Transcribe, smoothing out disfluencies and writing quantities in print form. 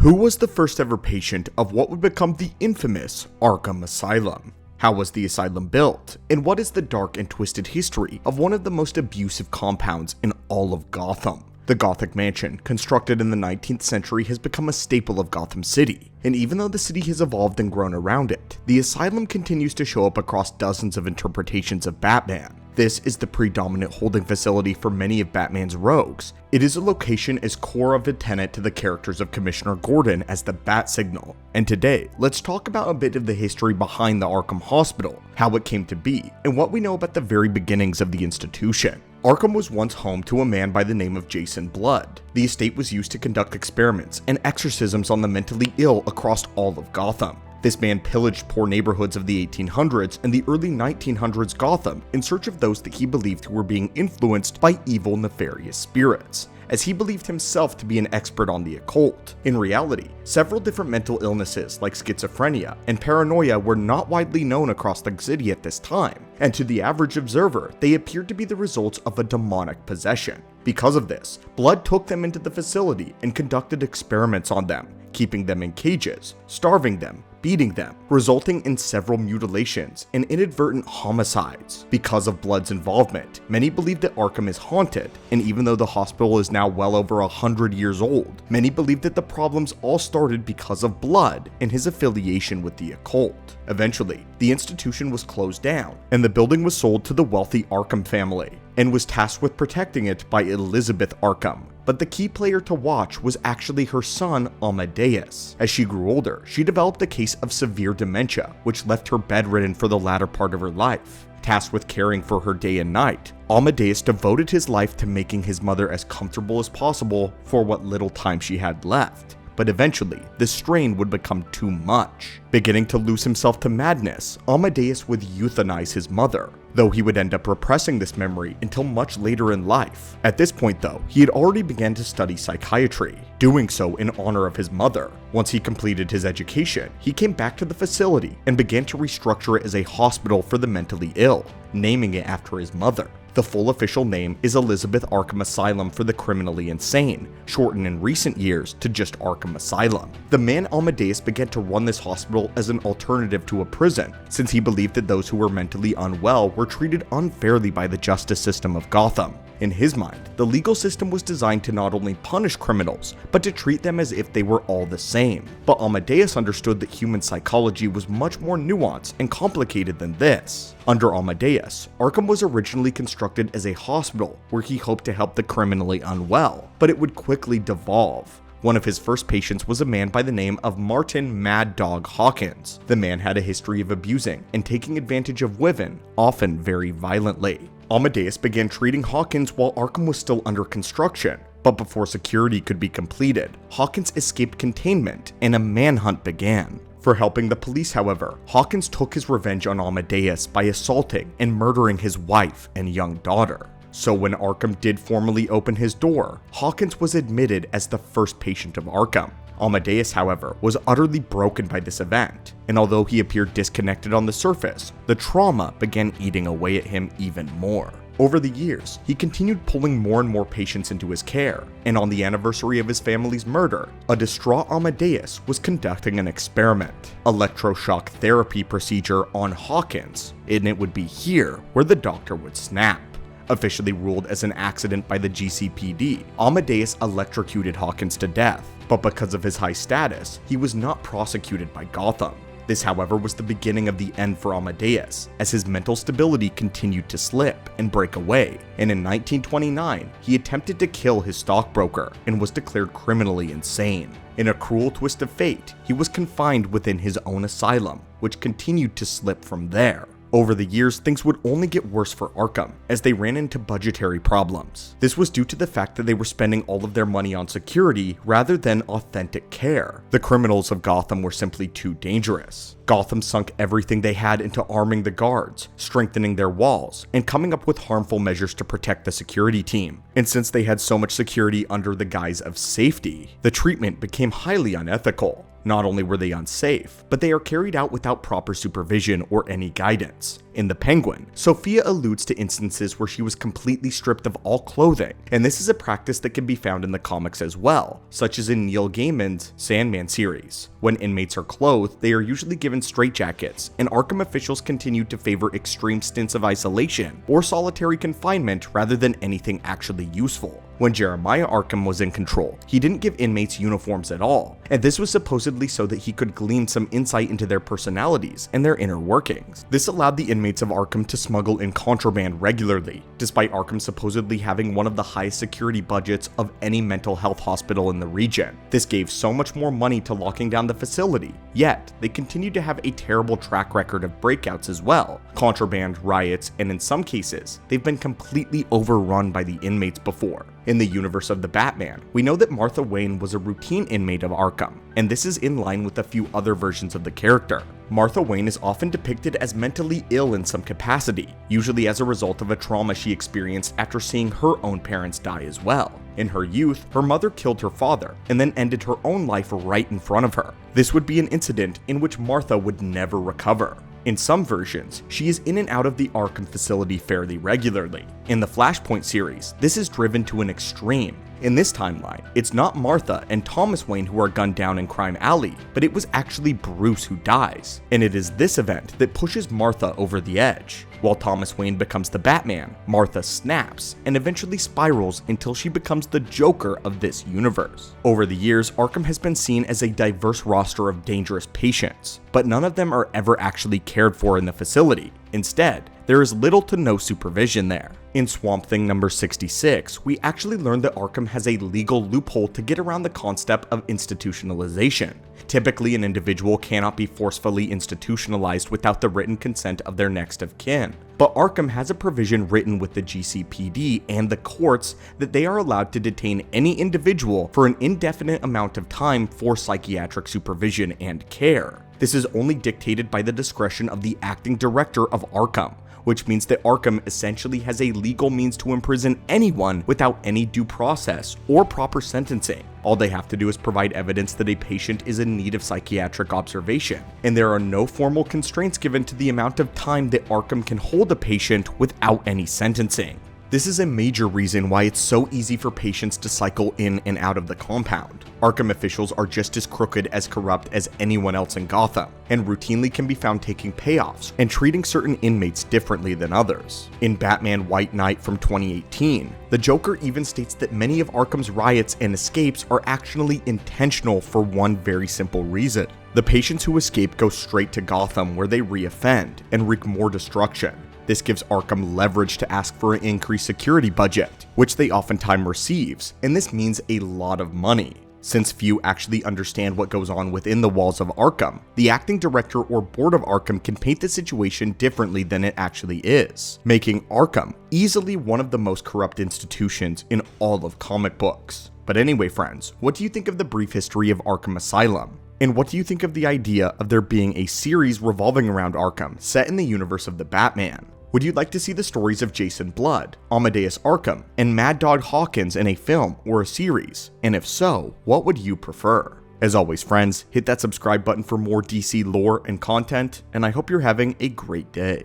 Who was the first ever patient of what would become the infamous Arkham Asylum? How was the asylum built? And what is the dark and twisted history of one of the most abusive compounds in all of Gotham? The Gothic mansion, constructed in the 19th century, has become a staple of Gotham City, and even though the city has evolved and grown around it, the asylum continues to show up across dozens of interpretations of Batman. This is the predominant holding facility for many of Batman's rogues. It is a location as core of a tenet to the characters of Commissioner Gordon as the Bat Signal. And today, let's talk about a bit of the history behind the Arkham Hospital, how it came to be, and what we know about the very beginnings of the institution. Arkham was once home to a man by the name of Jason Blood. The estate was used to conduct experiments and exorcisms on the mentally ill across all of Gotham. This man pillaged poor neighborhoods of the 1800s and the early 1900s Gotham in search of those that he believed who were being influenced by evil, nefarious spirits, as he believed himself to be an expert on the occult. In reality, several different mental illnesses like schizophrenia and paranoia were not widely known across the city at this time, and to the average observer, they appeared to be the results of a demonic possession. Because of this, Blood took them into the facility and conducted experiments on them, keeping them in cages, starving them, beating them, resulting in several mutilations and inadvertent homicides. Because of Blood's involvement, many believe that Arkham is haunted, and even though the hospital is now well over 100 years old, many believe that the problems all started because of Blood and his affiliation with the occult. Eventually, the institution was closed down, and the building was sold to the wealthy Arkham family, and was tasked with protecting it by Elizabeth Arkham. But the key player to watch was actually her son, Amadeus. As she grew older, she developed a case of severe dementia, which left her bedridden for the latter part of her life. Tasked with caring for her day and night, Amadeus devoted his life to making his mother as comfortable as possible for what little time she had left. But eventually, the strain would become too much. Beginning to lose himself to madness, Amadeus would euthanize his mother, though he would end up repressing this memory until much later in life. At this point though, he had already begun to study psychiatry, doing so in honor of his mother. Once he completed his education, he came back to the facility and began to restructure it as a hospital for the mentally ill, naming it after his mother. The full official name is Elizabeth Arkham Asylum for the Criminally Insane, shortened in recent years to just Arkham Asylum. The man Amadeus began to run this hospital as an alternative to a prison, since he believed that those who were mentally unwell were treated unfairly by the justice system of Gotham. In his mind, the legal system was designed to not only punish criminals, but to treat them as if they were all the same. But Amadeus understood that human psychology was much more nuanced and complicated than this. Under Amadeus, Arkham was originally constructed as a hospital where he hoped to help the criminally unwell, but it would quickly devolve. One of his first patients was a man by the name of Martin Mad Dog Hawkins. The man had a history of abusing and taking advantage of women, often very violently. Amadeus began treating Hawkins while Arkham was still under construction, but before security could be completed, Hawkins escaped containment and a manhunt began. For helping the police, however, Hawkins took his revenge on Amadeus by assaulting and murdering his wife and young daughter. So when Arkham did formally open his door, Hawkins was admitted as the first patient of Arkham. Amadeus, however, was utterly broken by this event, and although he appeared disconnected on the surface, the trauma began eating away at him even more. Over the years, he continued pulling more and more patients into his care, and on the anniversary of his family's murder, a distraught Amadeus was conducting an experiment, electroshock therapy procedure on Hawkins, and it would be here where the doctor would snap. Officially ruled as an accident by the GCPD, Amadeus electrocuted Hawkins to death, but because of his high status, he was not prosecuted by Gotham. This, however, was the beginning of the end for Amadeus, as his mental stability continued to slip and break away, and in 1929, he attempted to kill his stockbroker and was declared criminally insane. In a cruel twist of fate, he was confined within his own asylum, which continued to slip from there. Over the years, things would only get worse for Arkham, as they ran into budgetary problems. This was due to the fact that they were spending all of their money on security rather than authentic care. The criminals of Gotham were simply too dangerous. Gotham sunk everything they had into arming the guards, strengthening their walls, and coming up with harmful measures to protect the security team. And since they had so much security under the guise of safety, the treatment became highly unethical. Not only were they unsafe, but they are carried out without proper supervision or any guidance. outfits. In The Penguin, Sophia alludes to instances where she was completely stripped of all clothing, and this is a practice that can be found in the comics as well, such as in Neil Gaiman's Sandman series. When inmates are clothed, they are usually given straitjackets, and Arkham officials continue to favor extreme stints of isolation or solitary confinement rather than anything actually useful. When Jeremiah Arkham was in control, he didn't give inmates uniforms at all, and this was supposedly so that he could glean some insight into their personalities and their inner workings. This allowed the inmates of Arkham to smuggle in contraband regularly, despite Arkham supposedly having one of the highest security budgets of any mental health hospital in the region. This gave so much more money to locking down the facility, yet they continued to have a terrible track record of breakouts as well, contraband, riots, and in some cases, they've been completely overrun by the inmates before. In the universe of the Batman, we know that Martha Wayne was a routine inmate of Arkham, and this is in line with a few other versions of the character. Martha Wayne is often depicted as mentally ill in some capacity, usually as a result of a trauma she experienced after seeing her own parents die as well. In her youth, her mother killed her father, and then ended her own life right in front of her. This would be an incident in which Martha would never recover. In some versions, she is in and out of the Arkham facility fairly regularly. In the Flashpoint series, this is driven to an extreme. In this timeline, it's not Martha and Thomas Wayne who are gunned down in Crime Alley, but it was actually Bruce who dies. And it is this event that pushes Martha over the edge. While Thomas Wayne becomes the Batman, Martha snaps and eventually spirals until she becomes the Joker of this universe. Over the years, Arkham has been seen as a diverse roster of dangerous patients, but none of them are ever actually cared for in the facility. Instead, there is little to no supervision there. In Swamp Thing number 66, we actually learn that Arkham has a legal loophole to get around the concept of institutionalization. Typically, an individual cannot be forcefully institutionalized without the written consent of their next of kin. But Arkham has a provision written with the GCPD and the courts that they are allowed to detain any individual for an indefinite amount of time for psychiatric supervision and care. This is only dictated by the discretion of the acting director of Arkham, which means that Arkham essentially has a legal means to imprison anyone without any due process or proper sentencing. All they have to do is provide evidence that a patient is in need of psychiatric observation, and there are no formal constraints given to the amount of time that Arkham can hold a patient without any sentencing. This is a major reason why it's so easy for patients to cycle in and out of the compound. Arkham officials are just as crooked as corrupt as anyone else in Gotham, and routinely can be found taking payoffs and treating certain inmates differently than others. In Batman White Knight from 2018, the Joker even states that many of Arkham's riots and escapes are actually intentional for one very simple reason. The patients who escape go straight to Gotham where they re-offend and wreak more destruction. This gives Arkham leverage to ask for an increased security budget, which they oftentimes receives, and this means a lot of money. Since few actually understand what goes on within the walls of Arkham, the acting director or board of Arkham can paint the situation differently than it actually is, making Arkham easily one of the most corrupt institutions in all of comic books. But anyway, friends, what do you think of the brief history of Arkham Asylum? And what do you think of the idea of there being a series revolving around Arkham set in the universe of the Batman? Would you like to see the stories of Jason Blood, Amadeus Arkham, and Mad Dog Hawkins in a film or a series? And if so, what would you prefer? As always, friends, hit that subscribe button for more DC lore and content, and I hope you're having a great day.